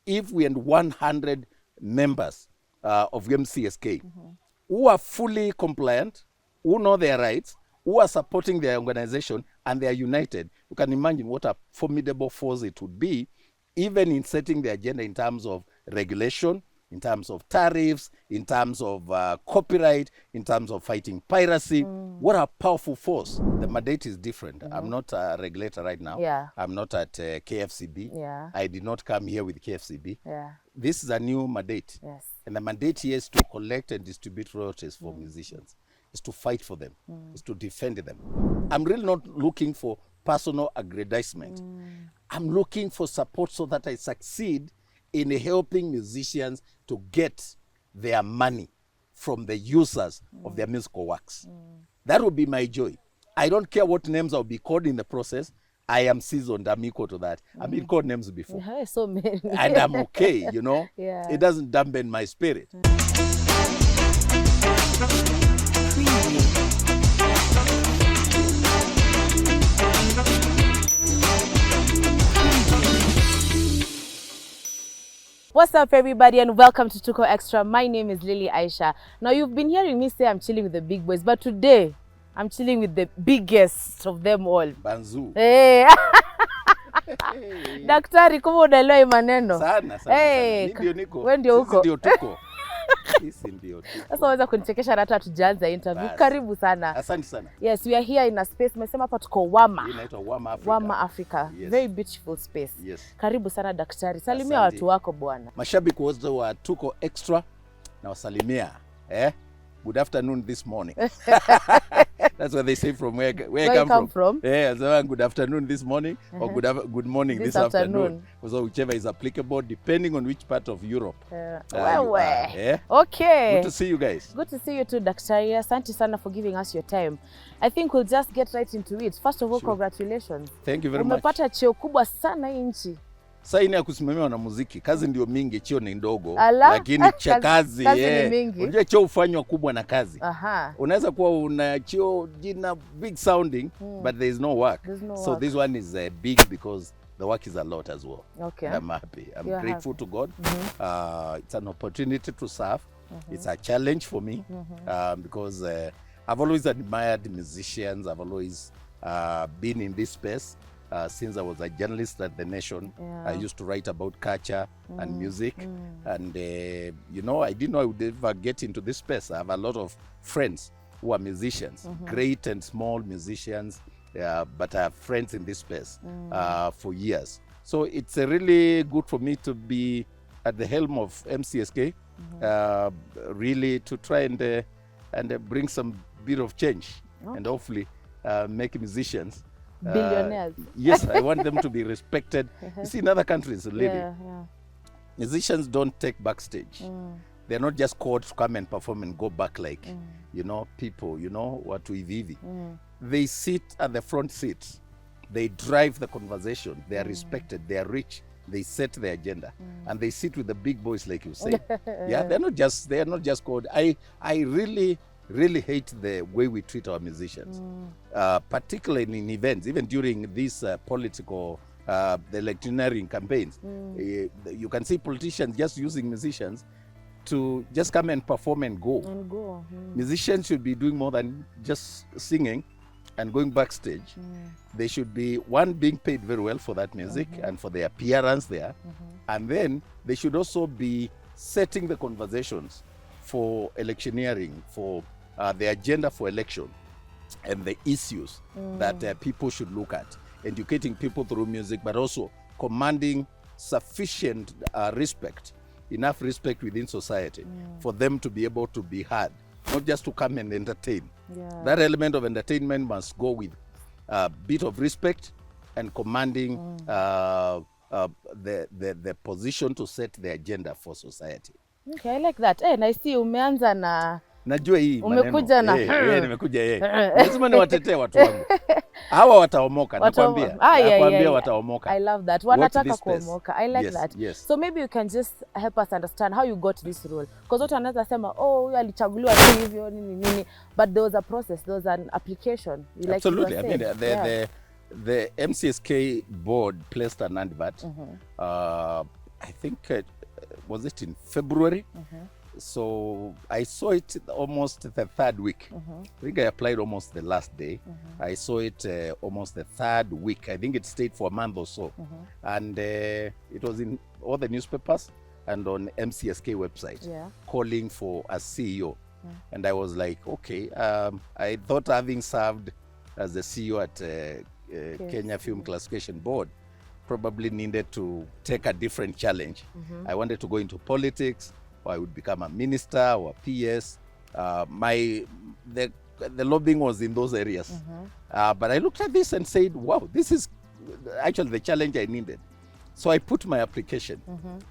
if we had 100 members of MCSK who are fully compliant, who know their rights, who are supporting their organization, and they are united, you can imagine what a formidable force it would be, even in setting the agenda in terms of regulation, in terms of tariffs, in terms of copyright, in terms of fighting piracy. What a powerful force. The mandate is different. I'm not a regulator right now. Yeah. I'm not at KFCB. Yeah. I did not come here with KFCB. Yeah. This is a new mandate. Yes. And the mandate here is to collect and distribute royalties for musicians. Is to fight for them. Is to defend them. I'm really not looking for personal aggrandizement. I'm looking for support so that I succeed in helping musicians to get their money from the users of their musical works. That would be my joy. I don't care what names I'll be called in the process. I am seasoned. I'm equal to that. I've been called names before. Yeah, so many. And I'm okay, you know. Yeah. It doesn't dampen my spirit. What's up, everybody, and welcome to TUKO Extra. My name is Lily Aisha. Now, you've been hearing me say I'm chilling with the big boys, but today I'm chilling with the biggest of them all. Banzu. Hey. Daktari, kama unaelewa maneno. Sana. Hey, Ndio niko. wewe ndio uko. Ndio tuko. Sisi ndio tuko. Sasa waweza kunichekesha hata tujaanza interview. Bas. Karibu sana. Asante sana. Yes, we are here in a space. Mesema hapa tuko Wama. Inaitwa Wama Africa. Wama Africa. Yes. Very beautiful space. Yes. Karibu sana daktari. Salimia Asante. watu wako bwana. Mashabiki wote wa TUKO Extra na wasalimia. Good afternoon this morning. That's what they say from where I come from. Yeah, so good afternoon this morning or good morning this afternoon. So whichever is applicable depending on which part of Europe. Okay. Good to see you guys. Good to see you too, Daktari. Asante sana for giving us your time. I think we'll just get right into it. First of all, congratulations. Thank you very much. Umepata cheo kubwa sana hii nchi. Sasa ini ya kusimamia wanamuziki, kazi ndio mingi, cheo ni ndogo. Lakini kazi ni mingi. Unajua cheo hufanywa kubwa na kazi. Aha. Unaweza kuwa una cheo jina big sounding, but there is no work. So this one is big because the work is a lot as well. Okay. I'm happy. I'm grateful to God. It's an opportunity to serve. It's a challenge for me because I've always admired musicians. I've always been in this space. Since I was a journalist at The Nation, I used to write about culture and music. And, you know, I didn't know I would ever get into this space. I have a lot of friends who are musicians, great and small musicians, but I have friends in this space for years. So it's really good for me to be at the helm of MCSK, really to try and bring some bit of change and hopefully make musicians Billionaires. Yes, I want them to be respected. You see, in other countries, Lily, musicians don't take backstage. They're not just called to come and perform and go back like, you know, people, you know, what we vivi. They sit at the front seat. They drive the conversation. They are respected. They are rich. They set the agenda. And they sit with the big boys, like you say. Yeah, they are not just called. I really hate the way we treat our musicians, particularly in events, even during these political, the electioneering campaigns. You can see politicians just using musicians to just come and perform and go. Musicians should be doing more than just singing and going backstage. They should be, one, being paid very well for that music and for their appearance there. And then they should also be setting the conversations for electioneering, for the agenda for election and the issues that people should look at, educating people through music, but also commanding sufficient respect, enough respect within society for them to be able to be heard, not just to come and entertain. That element of entertainment must go with a bit of respect and commanding the position to set the agenda for society. Okay, I like that. Na isi umeanza na najua hii maneno. Umekuja na nimekuja lazima niwatetee watu wangu. Hawa wataomoka, nakwambia. Nakwambia wataomoka. I love that. Wanataka kuomoka. I like that. Yes. So maybe you can just help us understand how you got this role. Because watu wanaweza sema, oh, huyu alichaguliwa tu hivyo nini. But there was a process, there was an application. Absolutely. I mean, the MCSK board placed an advert. I think, was it in February? So I saw it almost the third week. I think I applied almost the last day. I saw it almost the third week. I think it stayed for a month or so. And it was in all the newspapers and on MCSK website, calling for a CEO. And I was like, okay, I thought having served as the CEO at Kenya Film Classification Board, probably needed to take a different challenge. I wanted to go into politics, or I would become a minister or a PS. The lobbying was in those areas. But I looked at this and said, wow, this is actually the challenge I needed. So I put my application,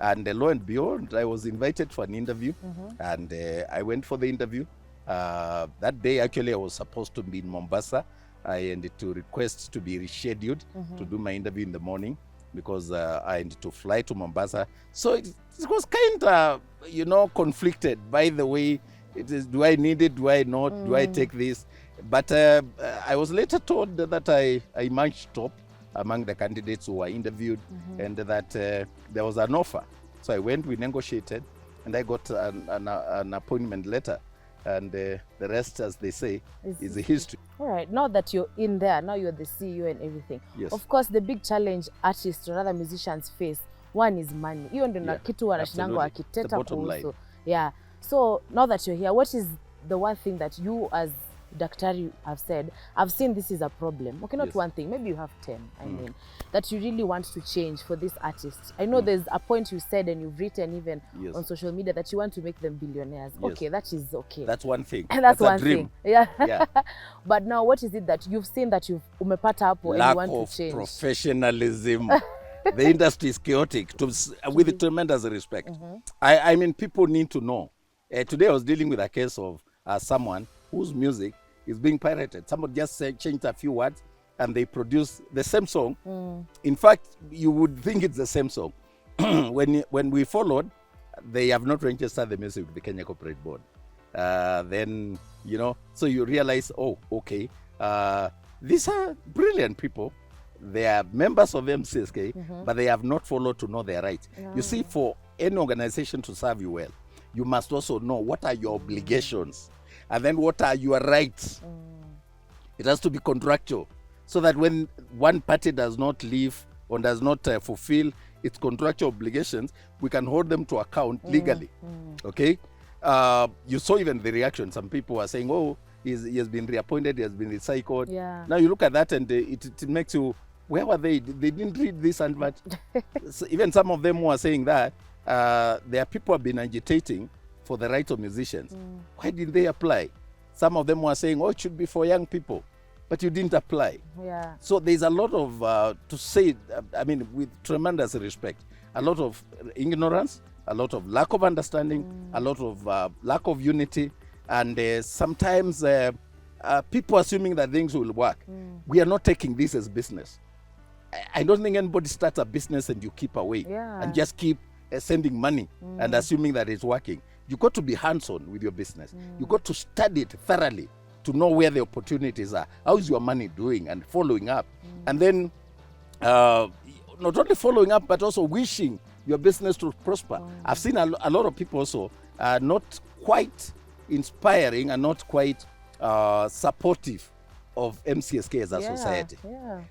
and lo and behold, I was invited for an interview, and I went for the interview. That day, actually, I was supposed to be in Mombasa. I ended to request to be rescheduled to do my interview in the morning, because I ended to fly to Mombasa. So it was kind of, conflicted by the way it is. Do I need it? Do I not? Do I take this? But I was later told that I emerged top among the candidates who were interviewed, and that there was an offer. So I went, we negotiated, and I got an appointment letter. And the rest, as they say, is a history. All right, now that you're in there, now you're the CEO and everything. Yes. Of course, the big challenge artists or other musicians face, one is money. Hiyo ndio na kitu wanashindango akiteta kuhusu. Yeah. So now that you're here, what is the one thing that you as Daktari have said, I've seen this is a problem. Okay, not one thing, maybe you have 10, I mean, that you really want to change for this artist. I know there's a point you said, and you've written even on social media, that you want to make them billionaires. Okay, that is okay. That's one thing. That's one a dream. thing. Yeah. But now what is it that you've seen that you've umepata hapo and you want to change? Lack of professionalism. The industry is chaotic, with tremendous respect. I mean, people need to know. Today I was dealing with a case of someone whose music is being pirated. Somebody just changed a few words and they produce the same song. In fact, you would think it's the same song. When we followed, they have not registered the music with the Kenya Corporate Board. Then, so you realize, oh, okay, these are brilliant people. They are members of MCSK, but they have not followed to know their rights. You see, for any organization to serve you well, you must also know what are your obligations. And then what are your rights? It has to be contractual, so that when one party does not leave or does not fulfill its contractual obligations, we can hold them to account legally. Okay? You saw even the reaction. Some people are saying, oh, he has been reappointed, he has been recycled. Now you look at that and it makes you, where were they? They didn't read this advert. So even some of them who are saying that, their people have been agitating for the rights of musicians. Why didn't they apply? Some of them were saying, oh, it should be for young people, but you didn't apply. So there's a lot of, to say, I mean, with tremendous respect, a lot of ignorance, a lot of lack of understanding, a lot of lack of unity, and sometimes people assuming that things will work. We are not taking this as business. I don't think anybody starts a business and you keep away and just keep sending money and assuming that it's working. You got to be hands-on with your business. You got to study it thoroughly to know where the opportunities are. How is your money doing, and following up. And then not only following up, but also wishing your business to prosper. I've seen a lot of people also not quite inspiring and not quite supportive of MCSK as a society.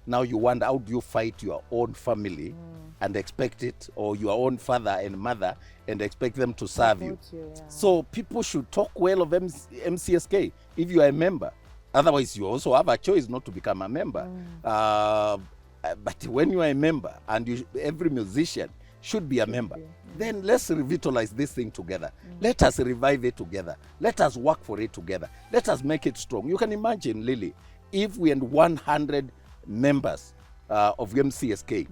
Now you wonder, how do you fight your own family and expect it, or your own father and mother, and expect them to serve you? So people should talk well of MCSK if you are a member. Otherwise, you also have a choice not to become a member. But when you are a member, and every musician should be a member, then let's revitalize this thing together. Let us revive it together. Let us work for it together. Let us make it strong. You can imagine, Lily, if we had 100 members of MCSK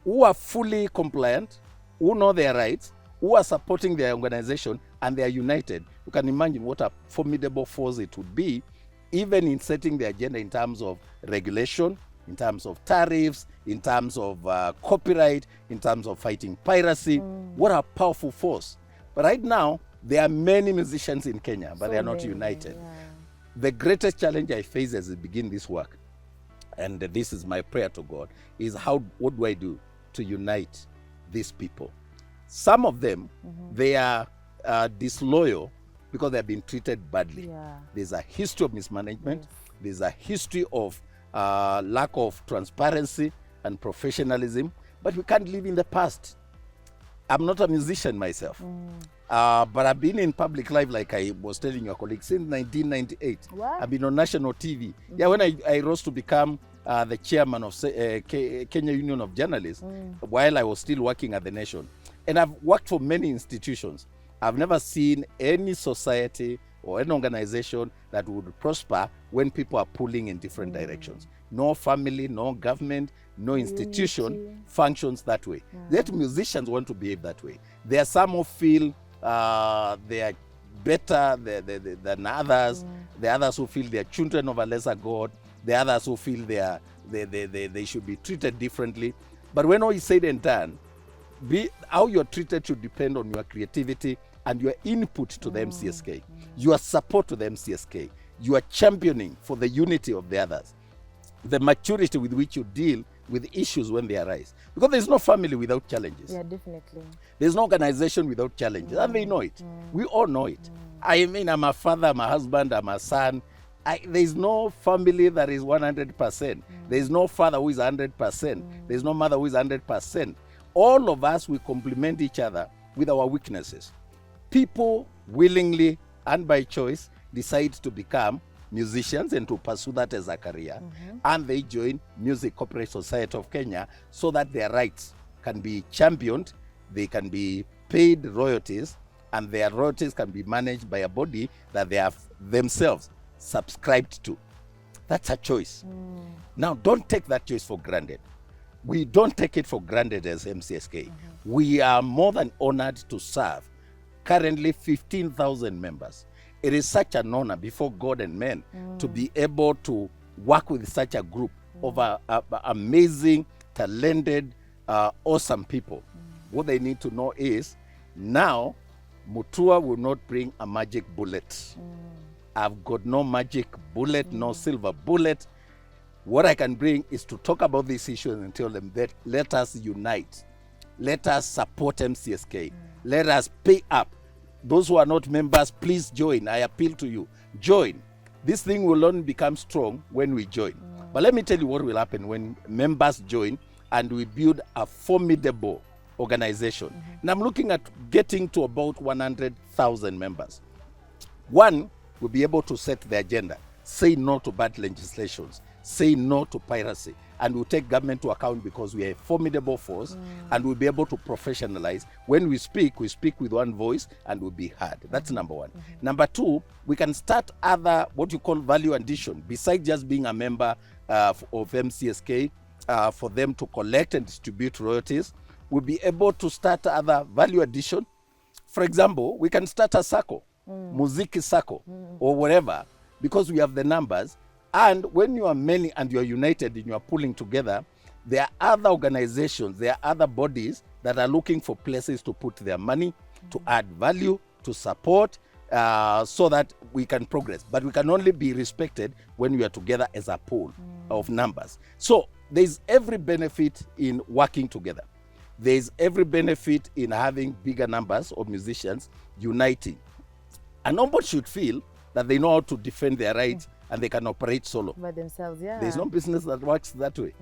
who are fully compliant, who know their rights, who are supporting their organization, and they are united, you can imagine what a formidable force it would be, even in setting the agenda in terms of regulation, in terms of tariffs, in terms of copyright, in terms of fighting piracy. What a powerful force. But right now, there are many musicians in Kenya, but they are not united. The greatest challenge I face as I begin this work, and this is my prayer to God, is what do I do to unite these people? Some of them, they are disloyal because they have been treated badly. Yeah. There's a history of mismanagement. Yes. There's a history of lack of transparency and professionalism, but we can't live in the past. I'm not a musician myself, but I've been in public life, like I was telling your colleague, since 1998. What? I've been on national TV. Yeah, when I rose to become the chairman of Kenya Union of Journalists, while I was still working at the Nation. And I've worked for many institutions. I've never seen any society or an organization that would prosper when people are pulling in different directions. No family, no government, no institution functions that way. Yet musicians want to behave that way. There are some who feel they are better than others. There are others who feel they are children of a lesser God. There are others who feel they should be treated differently. But when all is said and done, how you're treated should depend on your creativity and your input to the MCSK, your support to the MCSK, your championing for the unity of the others, the maturity with which you deal with issues when they arise. Because there's no family without challenges. Yeah, definitely. There's no organization without challenges, and they know it. We all know it. I mean, I'm a father, I'm a husband, I'm a son. There's no family that is 100%. There's no father who is 100%. There's no mother who is 100%. All of us, we complement each other with our weaknesses. People willingly and by choice decide to become musicians and to pursue that as a career, and they join Music Corporate Society of Kenya so that their rights can be championed, they can be paid royalties, and their royalties can be managed by a body that they have themselves subscribed to. That's a choice. Now, don't take that choice for granted. We don't take it for granted as MCSK. We are more than honored to serve currently 15,000 members. It is such an honor before God and men to be able to work with such a group of amazing, talented, awesome people. What they need to know is, now Mutua will not bring a magic bullet. I've got no magic bullet, no silver bullet. What I can bring is to talk about these issues and tell them that let us unite. Let us support MCSK. Let us pay up. Those who are not members, please join. I appeal to you. Join. This thing will only become strong when we join. But let me tell you what will happen when members join and we build a formidable organization. And I'm looking at getting to about 100,000 members. One will be able to set the agenda, say no to bad legislations, say no to piracy, and we'll take government to account because we are a formidable force, and we'll be able to professionalize. When we speak with one voice and we'll be heard. That's number one. Number two, we can start other, what you call value addition, besides just being a member of MCSK, for them to collect and distribute royalties. We'll be able to start other value addition. For example, we can start a circle, Muziki circle, or whatever, because we have the numbers. And when you are many and you are united and you are pulling together, there are other organizations, there are other bodies that are looking for places to put their money, to add value, to support, so that we can progress. But we can only be respected when we are together as a pool of numbers. So there's every benefit in working together. There's every benefit in having bigger numbers of musicians uniting. And nobody should feel that they know how to defend their rights and they can operate solo. By themselves, yeah. There's no business that works that way.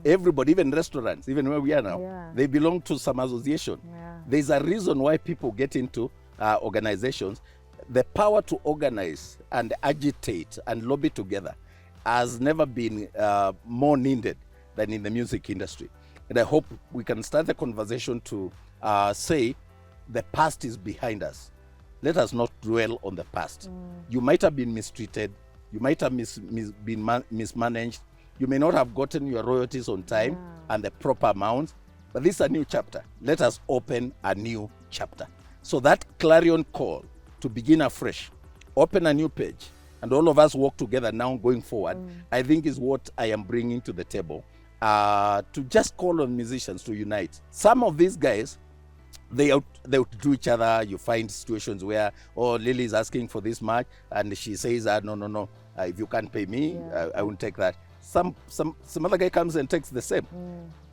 Everybody, even restaurants, even where we are now, they belong to some association. There's a reason why people get into organizations. The power to organize and agitate and lobby together has never been more needed than in the music industry. And I hope we can start the conversation to say the past is behind us. Let us not dwell on the past. You might have been mistreated. You might have been mismanaged. You may not have gotten your royalties on time and the proper amounts. But this is a new chapter. Let us open a new chapter. So that clarion call to begin afresh, open a new page, and all of us work together now going forward, I think is what I am bringing to the table. To just call on musicians to unite. Some of these guys, they outdo each other. You find situations where, Lily is asking for this much, and she says, no, if you can't pay me, I won't take that. Some other guy comes and takes the same.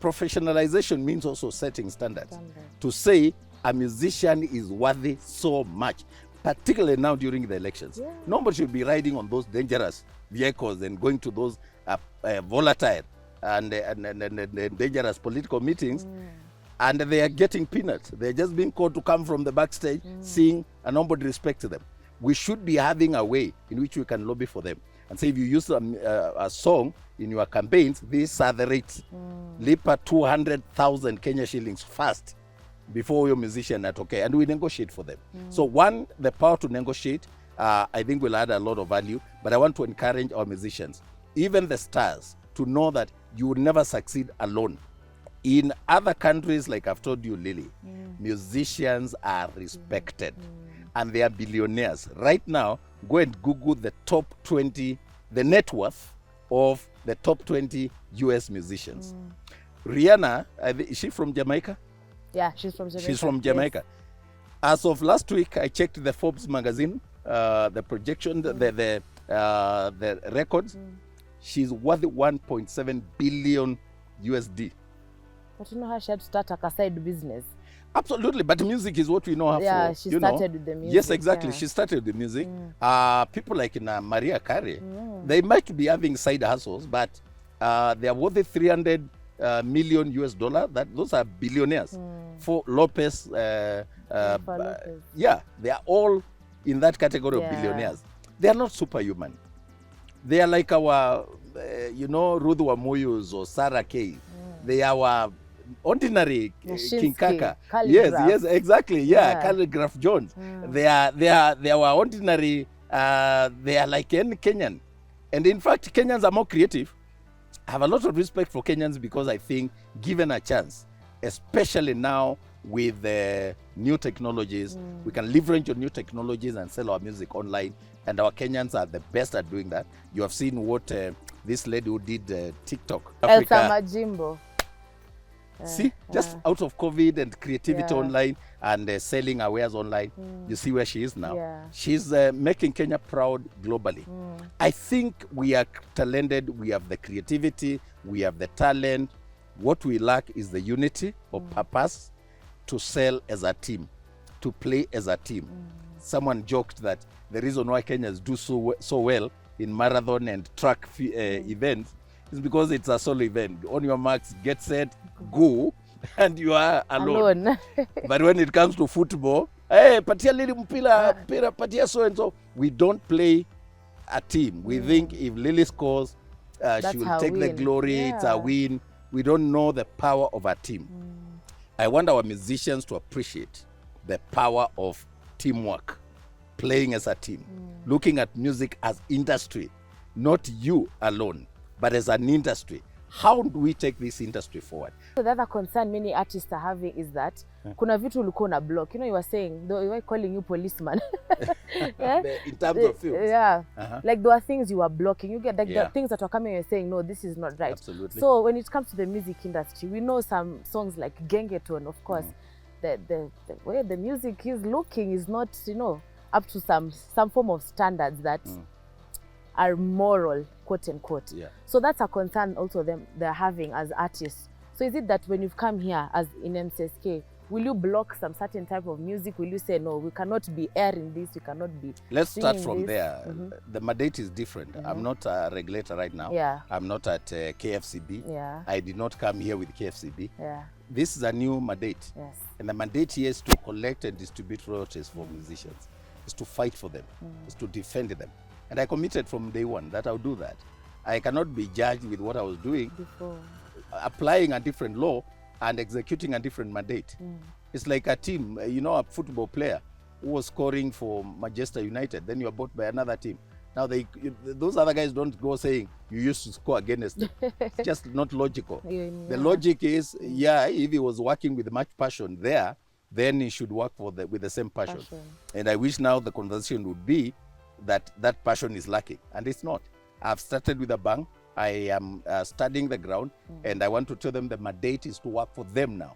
Professionalization means also setting standards. To say, A musician is worthy so much, particularly now during the elections. Yeah. Nobody should be riding on those dangerous vehicles and going to those volatile and dangerous political meetings. And they are getting peanuts. They're just being called to come from the backstage, sing, and nobody respects them. We should be having a way in which we can lobby for them. And say, if you use a song in your campaigns, these are the rates. Lipa 200,000 Kenya shillings fast before your musician are okay. And we negotiate for them. So one, the power to negotiate, I think will add a lot of value. But I want to encourage our musicians, even the stars, to know that you will never succeed alone. In other countries, like I've told you, Lily, musicians are respected and they are billionaires. Right now, go and Google the top 20, the net worth of the top 20 US musicians. Rihanna, is she from Jamaica? Yeah, she's from Jamaica. She's from Jamaica. Yes. As of last week, I checked the Forbes magazine, the projection, the records. She's worth 1.7 billion USD. But you know how she had to start a side business? Absolutely, but music is what we know her for. Yeah, she started with the music. Yes, exactly. She started with the music. People like Maria Carey, they might be having side hustles, but they are worth 300 million US dollar. Those are billionaires. For Lopez, Lopez. Yeah, they are all in that category of billionaires. They are not superhuman. They are like our, Ruth Wamuyus or Sarah Kay. They are our ordinary King Kaka. Yes, exactly. Yeah, Calligraph Jones. They are our ordinary. They are like any Kenyan, and in fact, Kenyans are more creative. I have a lot of respect for Kenyans because I think, given a chance, especially now with the new technologies, we can leverage on new technologies and sell our music online. And our Kenyans are the best at doing that. You have seen what this lady who did TikTok. Elsa Majimbo. See, just out of COVID and creativity online and selling our wares online, you see where she is now. Yeah. She's making Kenya proud globally. I think we are talented. We have the creativity. We have the talent. What we lack is the unity of purpose to sell as a team, to play as a team. Someone joked that the reason why Kenyans do so well in marathon and track events is because it's a solo event. On your marks, get set, go, and you are alone. But when it comes to football, hey, patia Lily mpira, patia so and so. We don't play a team. We think if Lily scores, she will take the glory. It's a win. We don't know the power of a team. I want our musicians to appreciate the power of teamwork, playing as a team, looking at music as industry, not you alone, but as an industry. How do we take this industry forward? So the other concern many artists are having is that kuna vitu ulikuwa na block. You were saying, they were calling you policeman. In terms of fields. Yeah. Like there were things you were blocking. You get like the things that were coming and you're saying, no, this is not right. Absolutely. So when it comes to the music industry, we know some songs like Gengeton, of course. The way the music is looking is not, up to some form of standards that are moral, quote unquote. So that's a concern also they're having as artists. So is it that when you've come here as in MCSK, will you block some certain type of music? Will you say, no, we cannot be airing this, we cannot be Let's start from there. The mandate is different. I'm not a regulator right now. I'm not at KFCB. I did not come here with KFCB. This is a new mandate. And the mandate here is to collect and distribute royalties for musicians. It's to fight for them. It's to defend them. And I committed from day one that I'll do that. I cannot be judged with what I was doing before. Applying a different law and executing a different mandate. It's like a team, a football player who was scoring for Manchester United, then you are bought by another team. Now those other guys don't go saying you used to score against them. It's just not logical. The logic is, if he was working with much passion there, then he should work with the same passion. And I wish now the conversation would be that passion is lacking, and it's not. I've started with a bang. I am studying the ground, and I want to tell them the mandate is to work for them now.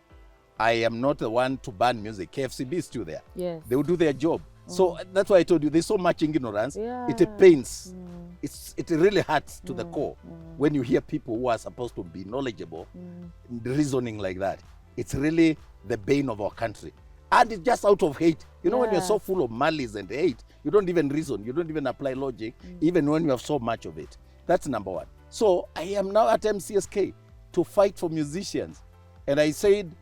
I am not the one to ban music. KFCB is still there. They will do their job. So that's why I told you there's so much ignorance. It pains. It really hurts to the core when you hear people who are supposed to be knowledgeable reasoning like that. It's really the bane of our country. And it's just out of hate. You know, when you're so full of malice and hate, you don't even reason, you don't even apply logic, even when you have so much of it. That's number one. So I am now at MCSK to fight for musicians. And I said,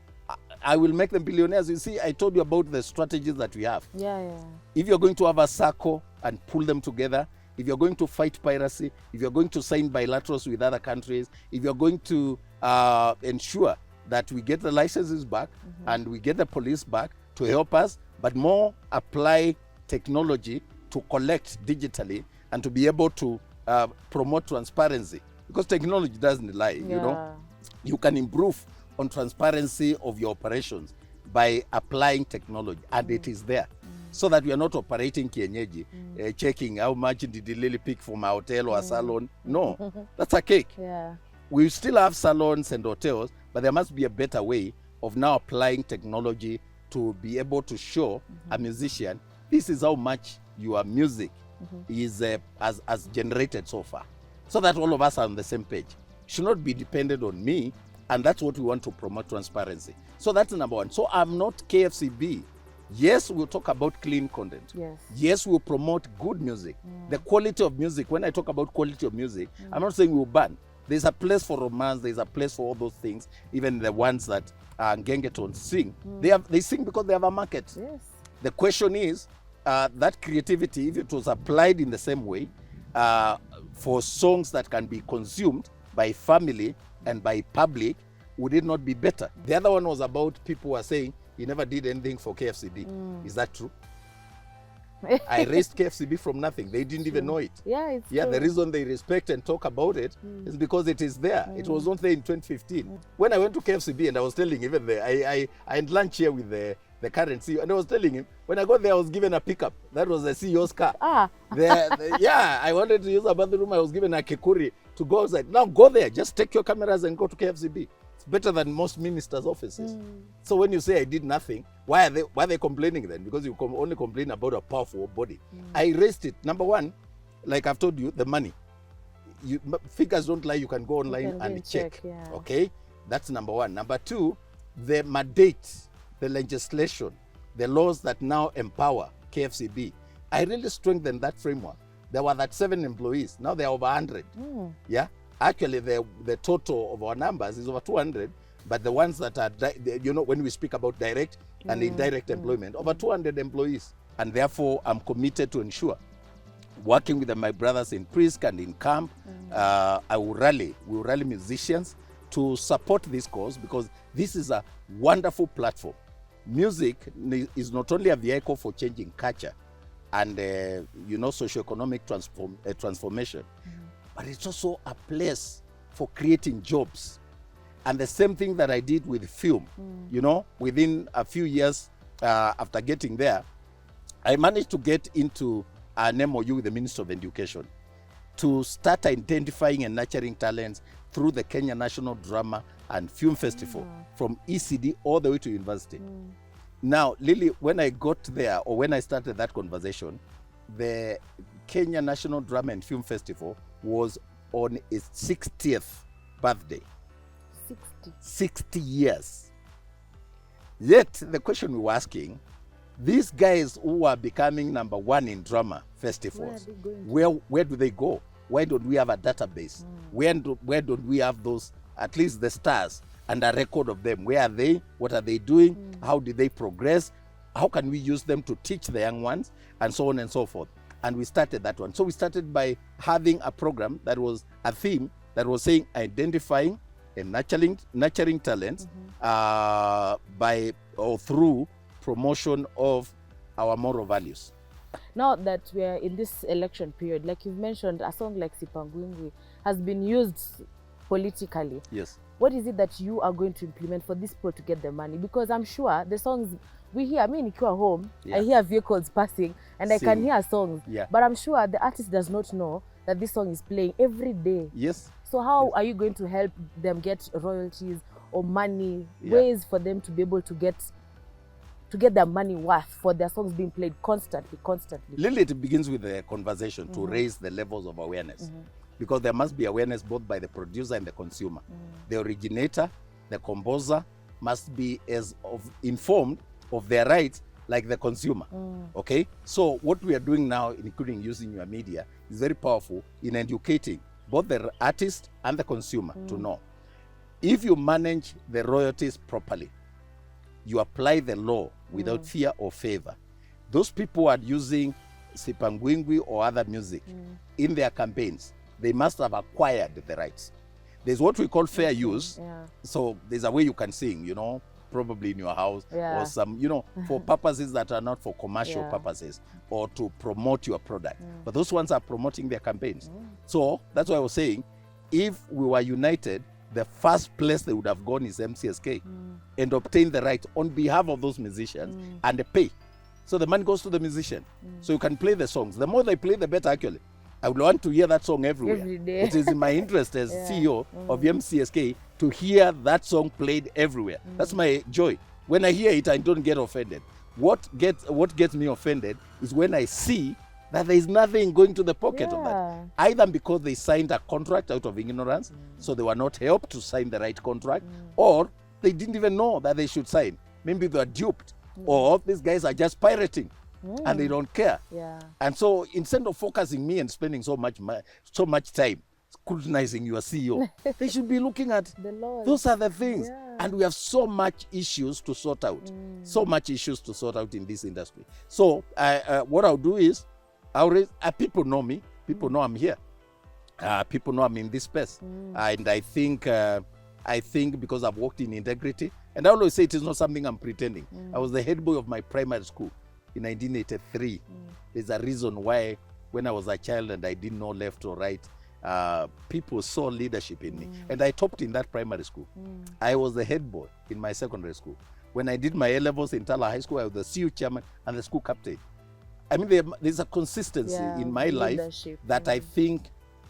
I will make them billionaires. You see, I told you about the strategies that we have. If you're going to have a circle and pull them together, if you're going to fight piracy, if you're going to sign bilaterals with other countries, if you're going to ensure that we get the licenses back and we get the police back to help us, but more apply technology to collect digitally and to be able to promote transparency. Because technology doesn't lie, you know. You can improve on transparency of your operations by applying technology, and it is there. So that we are not operating kienyeji, checking how much did the lily pick from a hotel or a salon. No, that's a cake. We still have salons and hotels, but there must be a better way of now applying technology to be able to show a musician, this is how much your music is has generated so far. So that all of us are on the same page. Should not be dependent on me, and that's what we want to promote, transparency. So that's number one. So I'm not KFCB. Yes, we'll talk about clean content. Yes, we'll promote good music. The quality of music, when I talk about quality of music, I'm not saying we'll ban. There's a place for romance, there's a place for all those things, even the ones that Gengetons sing. They sing because they have a market. The question is, that creativity, if it was applied in the same way, for songs that can be consumed by family and by public, would it not be better? The other one was about people who are saying, he never did anything for KFCB. Is that true? I raised KFCB from nothing. They didn't even know it. It's true. The reason they respect and talk about it is because it is there. It was not there in 2015. When I went to KFCB and I was telling even I had lunch here with the current CEO, and I was telling him, when I got there, I was given a pickup. That was the CEO's car. I wanted to use a bathroom. I was given a kikuri to go outside. Now go there. Just take your cameras and go to KFCB. It's better than most ministers' offices. So when you say I did nothing, why are they complaining then? Because you only complain about a powerful body. I raised it. Number one, like I've told you, the money. Figures don't lie. You can go online and check. Okay, that's number one. Number two, the mandate, the legislation, the laws that now empower KFCB. I really strengthened that framework. There were 7 employees. Now there are over 100. Actually, the total of our numbers is over 200, but the ones that are, when we speak about direct and indirect employment, over 200 employees. And therefore, I'm committed to ensure, working with my brothers in Prisk and in camp, we will rally musicians to support this cause, because this is a wonderful platform. Music is not only a vehicle for changing culture and, socioeconomic transformation, but it's also a place for creating jobs. And the same thing that I did with film, within a few years after getting there, I managed to get into an MOU with the Minister of Education to start identifying and nurturing talents through the Kenya National Drama and Film Festival, from ECD all the way to university. Now, Lily, when I got there, or when I started that conversation, the Kenya National Drama and Film Festival was on its 60th birthday. 60 years. Yet the question we were asking, these guys who are becoming number one in drama festivals, where do they go? Why don't we have a database? Where don't we have those, at least the stars, and a record of them? Where are they? What are they doing? How did they progress? How can we use them to teach the young ones? And so on and so forth. And we started that one. So we started by having a program that was a theme that was saying identifying and nurturing talents by or through promotion of our moral values. Now that we are in this election period, like you've mentioned, a song like Sipangwingwi has been used politically. Yes. What is it that you are going to implement for these people to get the money? Because I'm sure the songs we hear, nikiwa home, I hear vehicles passing and I can hear songs. But I'm sure the artist does not know that this song is playing every day. Yes. So how are you going to help them get royalties or money, ways for them to be able to get their money worth for their songs being played constantly? Lily, it begins with a conversation to raise the levels of awareness. Because there must be awareness both by the producer and the consumer. The originator, the composer must be as informed of their rights like the consumer. Okay? So what we are doing now, including using your media, is very powerful in educating both the artist and the consumer to know. If you manage the royalties properly, you apply the law without fear or favor, those people who are using Sipangwingwi or other music in their campaigns, they must have acquired the rights. There's what we call fair use. So there's a way you can sing, you know, probably in your house or some, you know, for purposes that are not for commercial purposes or to promote your product. But those ones are promoting their campaigns. So that's why I was saying, if we were united, the first place they would have gone is MCSK and obtain the right on behalf of those musicians and pay. So the money goes to the musician. So you can play the songs. The more they play, the better, actually. I would want to hear that song everywhere. Every day. It is in my interest as CEO of MCSK to hear that song played everywhere. That's my joy. When I hear it, I don't get offended. What gets me offended is when I see that there is nothing going to the pocket of that. Either because they signed a contract out of ignorance, so they were not helped to sign the right contract, or they didn't even know that they should sign. Maybe they were duped, or these guys are just pirating and they don't care. And so instead of focusing me and spending so much time scrutinizing your CEO, they should be looking at those are the things. And we have so much issues to sort out. So much issues to sort out in this industry. So what I'll do is, people know me. People know I'm here. People know I'm in this space. And I think because I've worked in integrity, and I always say it is not something I'm pretending. I was the head boy of my primary school in 1983. There's a reason why when I was a child and I didn't know left or right, people saw leadership in me. And I topped in that primary school. I was the head boy in my secondary school. When I did my A-levels in Tala High School, I was the CU chairman and the school captain. I mean, there's a consistency in my life that I think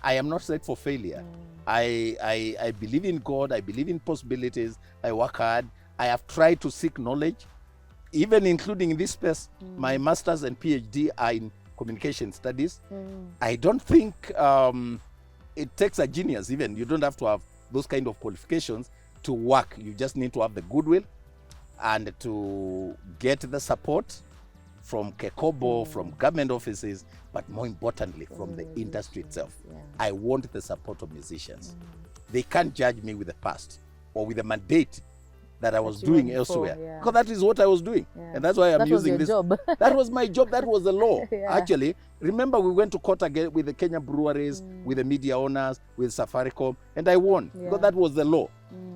I am not set for failure. I believe in God. I believe in possibilities. I work hard. I have tried to seek knowledge, even including in this space. My master's and PhD are in communication studies. I don't think it takes a genius even. You don't have to have those kind of qualifications to work. You just need to have the goodwill and to get the support from KEKOBO, from government offices, but more importantly, from the industry itself. I want the support of musicians. They can't judge me with the past or with the mandate that I was doing elsewhere. Because that is what I was doing. And that's why I'm using this. Job. That was my job. That was the law. Actually, remember we went to court again with the Kenyan breweries, with the media owners, with Safaricom, and I won. Because that was the law.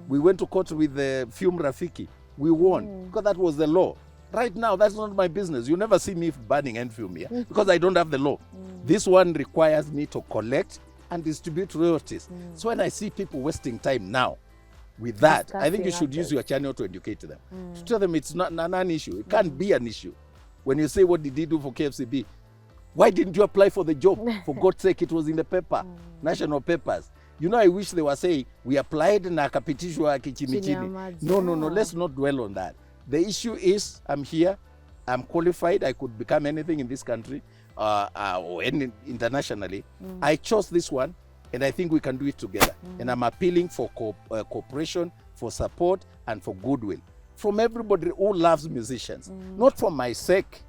We went to court with the Film Rafiki. We won. Because that was the law. Right now, that's not my business. You never see me banning N-Film here because I don't have the law. This one requires me to collect and distribute royalties. So when I see people wasting time now with that, I think you should use your channel to educate them. To tell them it's not an issue. It can't be an issue. When you say, what did he do for KFCB? Why didn't you apply for the job? For God's sake, it was in the paper, national papers. You know, I wish they were saying, we applied and akapitishwa kichini chini. No, let's not dwell on that. The issue is, I'm here, I'm qualified, I could become anything in this country or internationally. I chose this one, and I think we can do it together. And I'm appealing for cooperation, for support, and for goodwill from everybody who loves musicians. Not for my sake.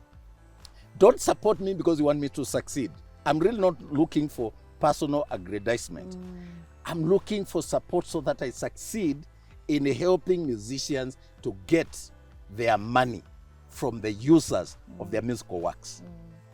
Don't support me because you want me to succeed. I'm really not looking for personal aggrandizement. I'm looking for support so that I succeed in helping musicians to get their money from the users of their musical works.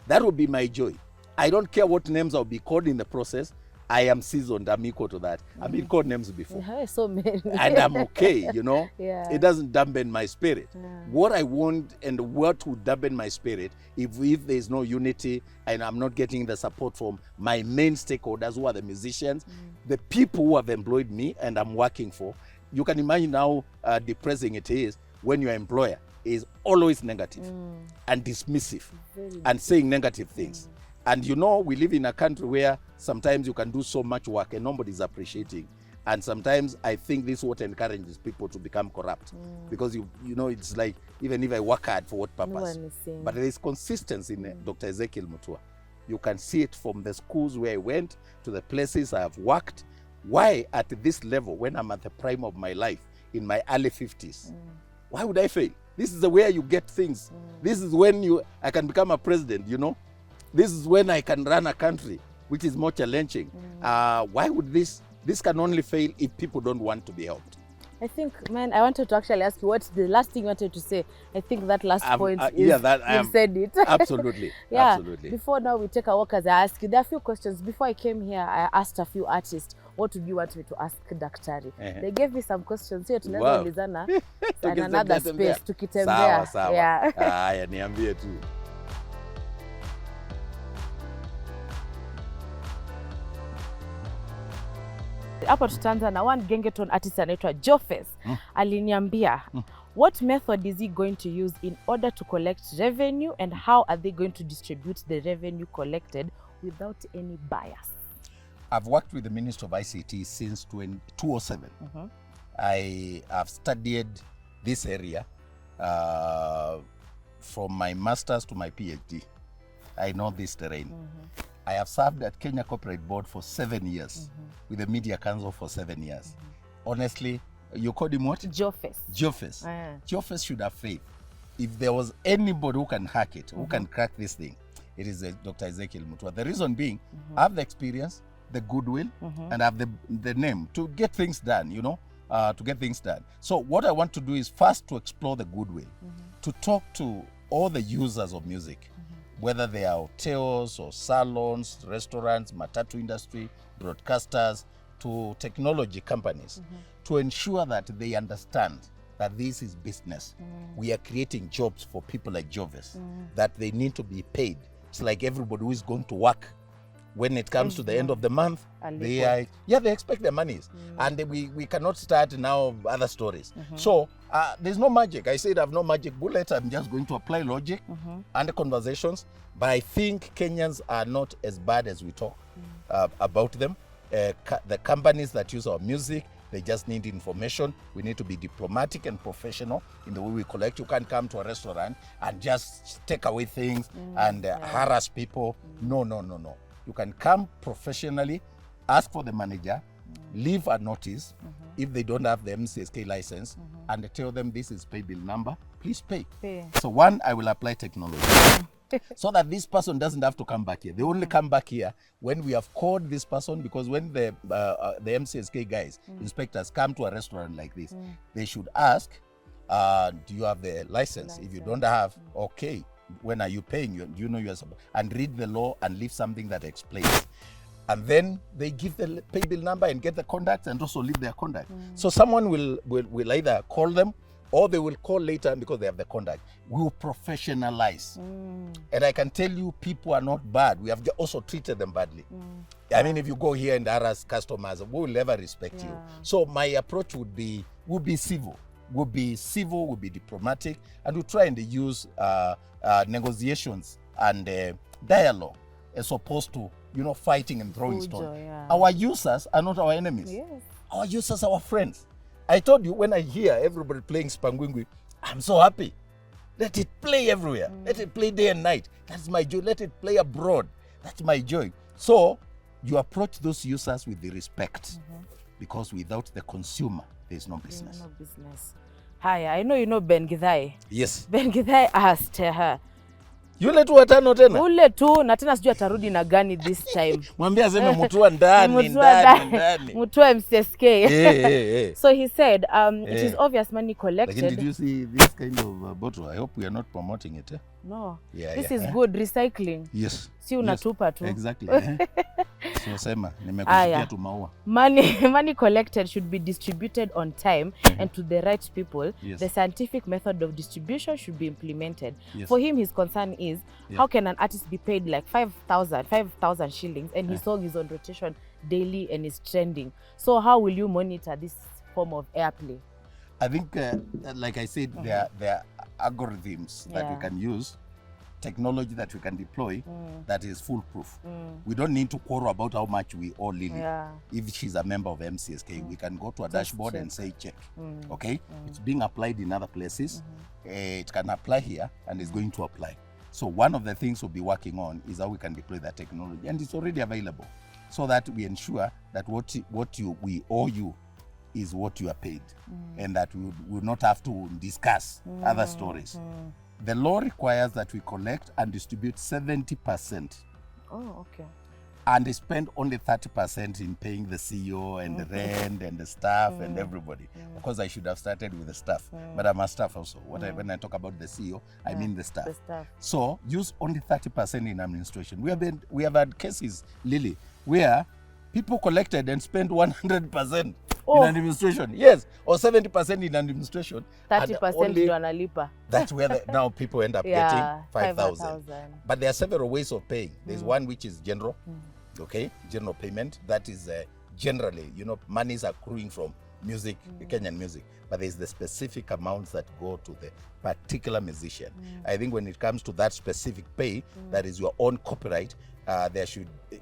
That would be my joy. I don't care what names I'll be called in the process. I am seasoned. I'm equal to that. I've been called names before. So many. And I'm okay, you know. It doesn't dampen my spirit. What I want and what would dampen my spirit, if there's no unity and I'm not getting the support from my main stakeholders, who are the musicians, the people who have employed me and I'm working for, you can imagine how depressing it is when your employer is always negative and dismissive and saying negative things. And you know, we live in a country where sometimes you can do so much work and nobody's appreciating. And sometimes I think this is what encourages people to become corrupt. Because you know, it's like, even if I work hard, for what purpose? But there is consistency in Dr. Ezekiel Mutua. You can see it from the schools where I went to the places I have worked. Why at this level, when I'm at the prime of my life, in my early 50s, Why would I fail? This is the way you get things. This is when I can become a president, you know. This is when I can run a country, which is more challenging. Why would this can only fail if people don't want to be helped? I think, man, I wanted to actually ask you, what's the last thing you wanted to say? I think that last point is, you said it. Absolutely. Yeah. Absolutely. Before now we take a walk, as I ask you, there are a few questions. Before I came here, I asked a few artists, what would you want me to ask Daktari? They gave me some questions. So tunaweza ulizana in another space, tukitembea. Sawa. Yeah. Haya, niambie tu. Hapo tutaanza na one gengeton artist anaitwa Jofes. Aliniambia, what method is he going to use in order to collect revenue, and how are they going to distribute the revenue collected without any bias? I've worked with the Ministry of ICT since 2007. I have studied this area from my master's to my PhD. I know this terrain. I have served at Kenya Corporate Board for 7 years, with the Media Council for 7 years. Honestly, you called him what? Jofes. Jofes. Jofes should have faith. If there was anybody who can hack it, who can crack this thing, it is Dr. Ezekiel Mutua. The reason being, I have the experience, the goodwill, and I have the name to get things done, you know, to get things done. So what I want to do is first to explore the goodwill, to talk to all the users of music, whether they are hotels or salons, restaurants, matatu industry, broadcasters, to technology companies, to ensure that they understand that this is business. We are creating jobs for people like Jovis, that they need to be paid. It's like everybody who is going to work. When it comes to the end of the month, they expect their monies. And we cannot start now other stories. So there's no magic. I said I have no magic bullet. I'm just going to apply logic and conversations. But I think Kenyans are not as bad as we talk about them. The companies that use our music, they just need information. We need to be diplomatic and professional in the way we collect. You can't come to a restaurant and just take away things and harass people. No. You can come professionally, ask for the manager, leave a notice if they don't have the MCSK license, and tell them this is pay bill number, please pay. So one, I will apply technology so that this person doesn't have to come back here. They only come back here when we have called this person, because when the MCSK guys, inspectors come to a restaurant like this, they should ask, do you have the license? If you don't have, okay. When are you paying? You know you're supposed, and read the law and leave something that explains. And then they give the pay bill number and get the contact, and also leave their contact. So someone will either call them, or they will call later because they have the contact. We will professionalize. And I can tell you, people are not bad. We have also treated them badly. I mean, if you go here and harass customers, we will never respect you. So my approach would be civil. Will be diplomatic, and we try and use negotiations and dialogue as opposed to, fighting and throwing stones. Our users are not our enemies. Our users are our friends. I told you, when I hear everybody playing Spangwingwi, I'm so happy. Let it play everywhere. Let it play day and night. That's my joy. Let it play abroad. That's my joy. So you approach those users with the respect, because without the consumer, there's no business. No business. Hi, I know you know Ben Githai. Yes. Ben Githai asked her, yule tu watano tena? Ule tu, na tena sijui atarudi na gani this time. Mwambie aseme Mutua ndani. Mutua MCSK. So he said, it is obvious money collected. Did you see this kind of bottle? I hope we are not promoting it. No. This is good recycling. Yes. Si unatupa tu. Exactly. So sema, nimekusikia tu maua. Money collected should be distributed on time and to the right people. The scientific method of distribution should be implemented. For him, his concern is, how can an artist be paid like 5,000 shillings and his song is on rotation daily and is trending? So how will you monitor this form of airplay? I think, like I said, there are algorithms that we can use, technology that we can deploy that is foolproof. We don't need to quarrel about how much we owe Lily. If she's a member of MCSK, we can go to a dashboard and say check. Okay? It's being applied in other places. It can apply here, and it's going to apply. So one of the things we'll be working on is how we can deploy that technology, and it's already available, so that we ensure that what we owe you is what you are paid, and that we will not have to discuss other stories. The law requires that we collect and distribute 70%. Oh, okay. And they spend only 30% in paying the CEO and the rent and the staff and everybody. Of course, I should have started with the staff, but I'm a staff also. When I talk about the CEO, I mean the staff. So use only 30% in administration. We have had cases, Lily, where people collected and spent 100% in administration. Yes, or 70% in administration. 30% ndio analipa. That's where now people end up getting 5,000. But there are several ways of paying. There's one which is general, okay, general payment. That is generally, money is accruing from music, Kenyan music. But there's the specific amounts that go to the particular musician. I think when it comes to that specific pay, that is your own copyright,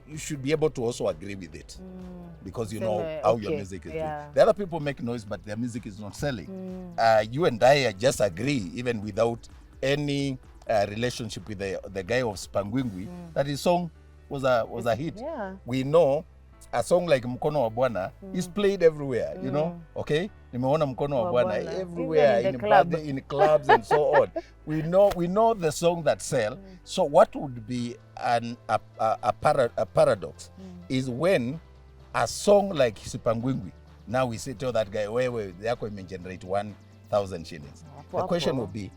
you should be able to also agree with it, because you know how your music is doing. The other people make noise, but their music is not selling. You and I just agree, even without any relationship with the guy of Spangwingwi, that his song was a hit. We know a song like Mkono wa Bwana is played everywhere, okay? Nimeona Mkono wa Bwana everywhere, in clubs and so on. We know the song that sell. So what would be a paradox is when a song like Sipangwingwi, now we say, tell that guy, where they are going to generate 1,000 shillings. The question would be,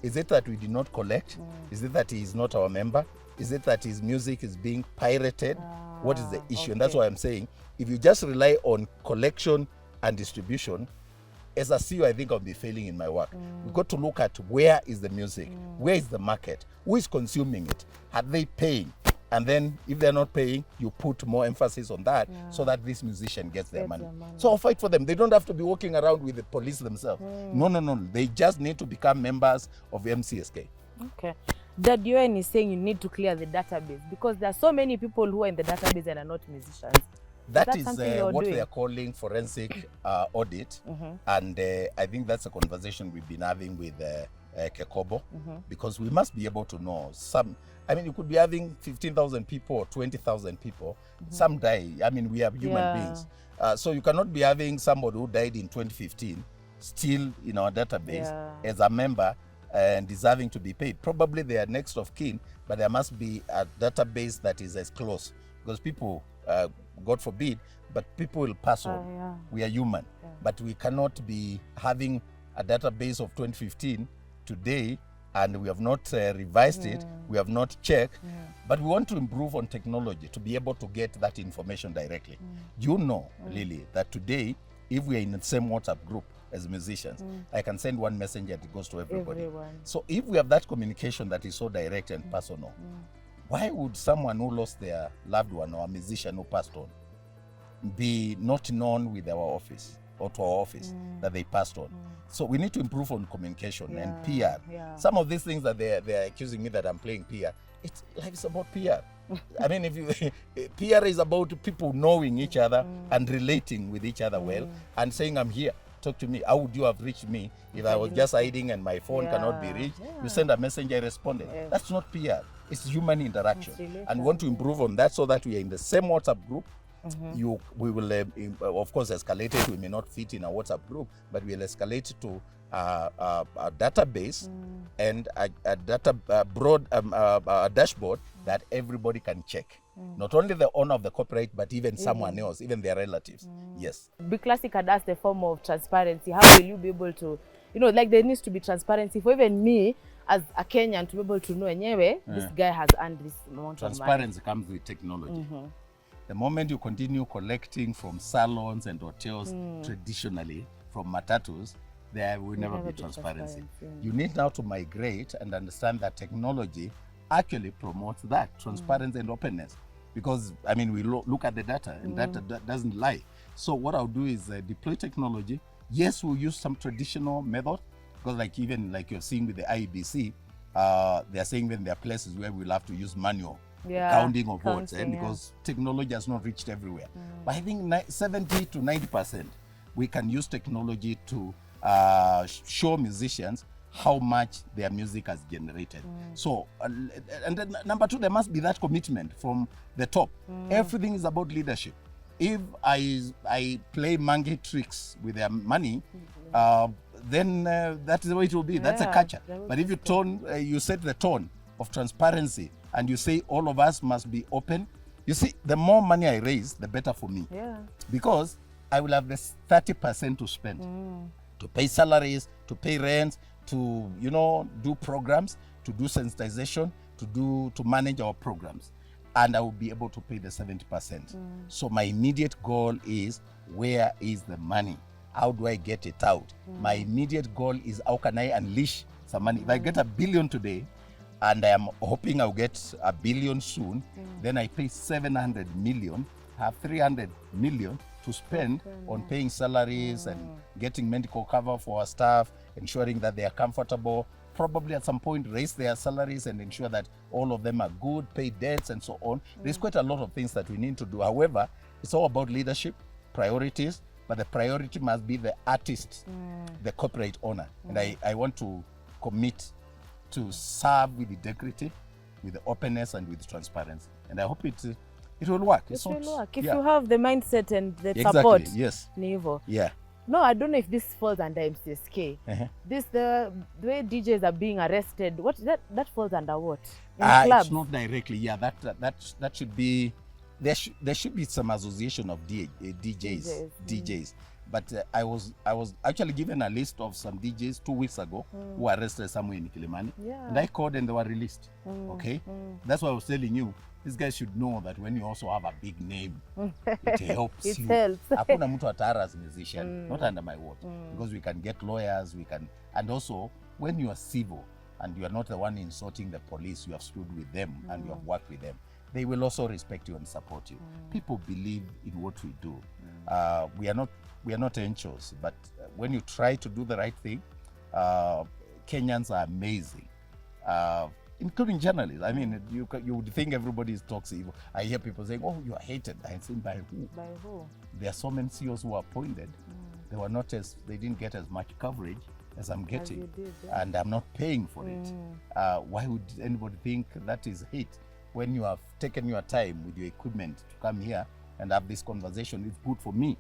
is it that we did not collect? Is it that he is not our member? Is it that his music is being pirated? What is the issue? And that's why I'm saying, if you just rely on collection and distribution, as a CEO, I think I'll be failing in my work. We've got to look at where is the music, where is the market, who is consuming it, are they paying? And then if they're not paying, you put more emphasis on that so that this musician gets their money. So I'll fight for them. They don't have to be walking around with the police themselves. No. They just need to become members of MCSK. Okay. That Owen is saying you need to clear the database, because there are so many people who are in the database and are not musicians. That is what they are calling forensic audit. And I think that's a conversation we've been having with KFCB, because we must be able to know you could be having 15,000 people or 20,000 people. Some die. We have human beings. So you cannot be having somebody who died in 2015 still in our database as a member and deserving to be paid. Probably they are next of kin, but there must be a database that is as close, because people, God forbid, but people will pass on. We are human, but we cannot be having a database of 2015 today, and we have not revised it, we have not checked, but we want to improve on technology to be able to get that information directly. You know, Lily, that today, if we are in the same WhatsApp group as musicians, I can send one message and it goes to everybody. So if we have that communication that is so direct and personal, why would someone who lost their loved one or a musician who passed on be not known with our office or to our office that they passed on? So we need to improve on communication and PR. Some of these things that they're accusing me that I'm playing PR, it's about PR. PR is about people knowing each other and relating with each other well and saying, I'm here. Talk to me. How would you have reached me if I was just hiding and my phone cannot be reached? You send a message, I responded. That's not PR. It's human interaction. And we want to improve on that so that we are in the same WhatsApp group. We will, of course, escalate it. We may not fit in a WhatsApp group, but we'll escalate it to a database and a dashboard that everybody can check. Not only the owner of the copyright, but even someone else, even their relatives. Yes. Big Classic had asked a form of transparency. How will you be able to, there needs to be transparency for even me as a Kenyan to be able to know, this guy has earned this amount of money. Transparency comes with technology. The moment you continue collecting from salons and hotels traditionally, from matatus, there will never be transparency. You need now to migrate and understand that technology actually promotes that transparency and openness, because we look at the data and data doesn't lie. So what I'll do is deploy technology. Yes, we'll use some traditional method, because even you're seeing with the IEBC, they're saying when there are places where we'll have to use manual counting of votes, because technology has not reached everywhere. But I think 70 to 90% we can use technology to show musicians how much their music has generated. So, and then number two, there must be that commitment from the top. Everything is about leadership. if I play monkey tricks with their money, then that's the way it will be. That's a culture. But if you set the tone of transparency and you say all of us must be open, you see, the more money I raise, the better for me. Yeah. Because I will have this 30% to spend, to pay salaries, to pay rent, to do programs, to do sensitization, to manage our programs, and I will be able to pay the 70%. So my immediate goal is, where is the money? How do I get it out? My immediate goal is, how can I unleash some money? If I get $1 billion today, and I am hoping I'll get $1 billion soon, then I pay 700 million, have 300 million to spend on paying salaries and getting medical cover for our staff, ensuring that they are comfortable, probably at some point raise their salaries and ensure that all of them are good, pay debts and so on. There's quite a lot of things that we need to do. However, it's all about leadership, priorities, but the priority must be the artist, the corporate owner. And I want to commit to serve with integrity, with the openness and with transparency. And I hope it will work. It will work. If you have the mindset and the support. Yes. Nivo. Yeah. No, I don't know if this falls under MCSK. The way DJs are being arrested, that falls under what? In clubs? It's not directly. Yeah, that should be, there should be some association of DJs. But I was actually given a list of some DJs 2 weeks ago who were arrested somewhere in Kilimani. Yeah. And I called and they were released. Okay? That's why I was telling you, these guys should know that when you also have a big name, it helps you. Helps. Hakuna mtu atara as a musician, not under my word. Because we can get lawyers, and also when you are civil and you are not the one insulting the police, you have stood with them and you have worked with them, they will also respect you and support you. People believe in what we do. We are not angels, but when you try to do the right thing, Kenyans are amazing, including journalists. I mean, you would think everybody is toxic. I hear people saying, "Oh, you are hated." I say, by who? By who? There are so many CEOs who are appointed. They didn't get as much coverage as I'm getting, and I'm not paying for it. Why would anybody think that is hate? When you have taken your time with your equipment to come here and have this conversation, it's good for me.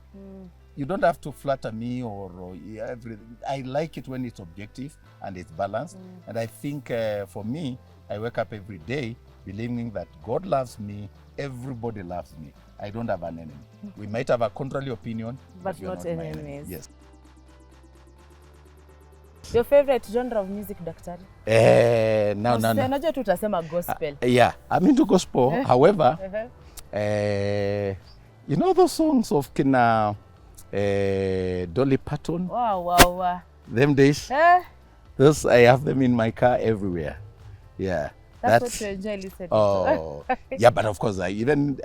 You don't have to flatter me or everything. I like it when it's objective and it's balanced. And I think for me, I wake up every day believing that God loves me, everybody loves me. I don't have an enemy. We might have a contrary opinion, but not enemies. Yes. Your favorite genre of music, Daktari? No. Najua tutasema gospel. Yeah, I'm into gospel. However, you know those songs of Kina Dolly Parton? Wow. Them days? Those, I have them in my car everywhere. Yeah. That's what you enjoy listening to. Yeah, but of course, I'm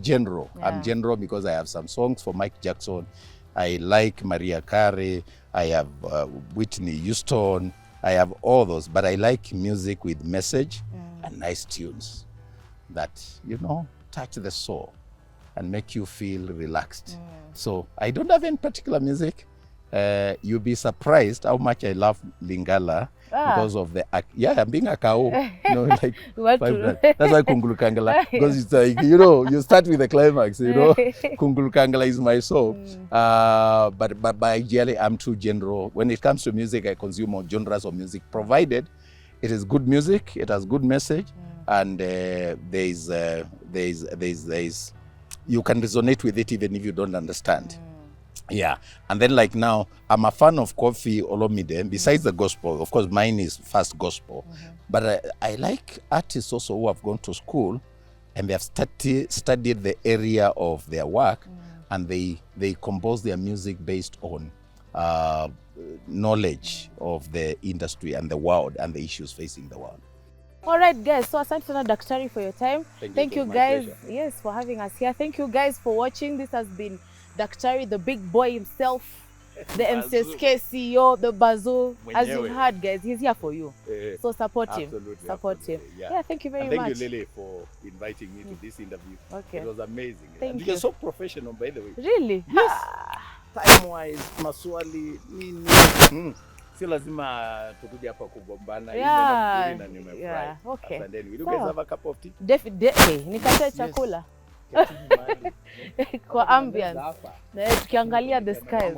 general. Yeah. I'm general because I have some songs for Mike Jackson. I like Mariah Carey. I have Whitney Houston. I have all those, but I like music with message and nice tunes that, touch the soul and make you feel relaxed. So I don't have any particular music. You'll be surprised how much I love Lingala because of the I'm being a cow. Like that's why Kungulukangala, because it's like you start with the climax. Kungulukangala is my soul. But ideally I'm too general. When it comes to music, I consume all genres of music, provided it is good music, it has good message, and there's you can resonate with it even if you don't understand. Yeah, and then like now, I'm a fan of Kofi Olomide. Besides the gospel, of course, mine is fast gospel. But I like artists also who have gone to school and they have studied the area of their work, and they compose their music based on knowledge of the industry and the world and the issues facing the world. All right, guys. So asante sana Daktari for your time. Thank you guys. Yes, for having us here. Thank you guys for watching. This has been Daktari, the big boy himself, the MCSK CEO, the Bazu. As you heard, guys, he's here for you. So support him. Support him. Yeah, thank you very much. Thank you, Lily, for inviting me to this interview. Okay. It was amazing. Thank you. You're so professional, by the way. Really? Yes. Time-wise, maswali, nini. Si lazima tukuje hapa kugombana. Yeah. Okay. And then will you guys have a cup of tea? Definitely. Nikate chakula. Kwa ambience. Na tukiangalia the skies.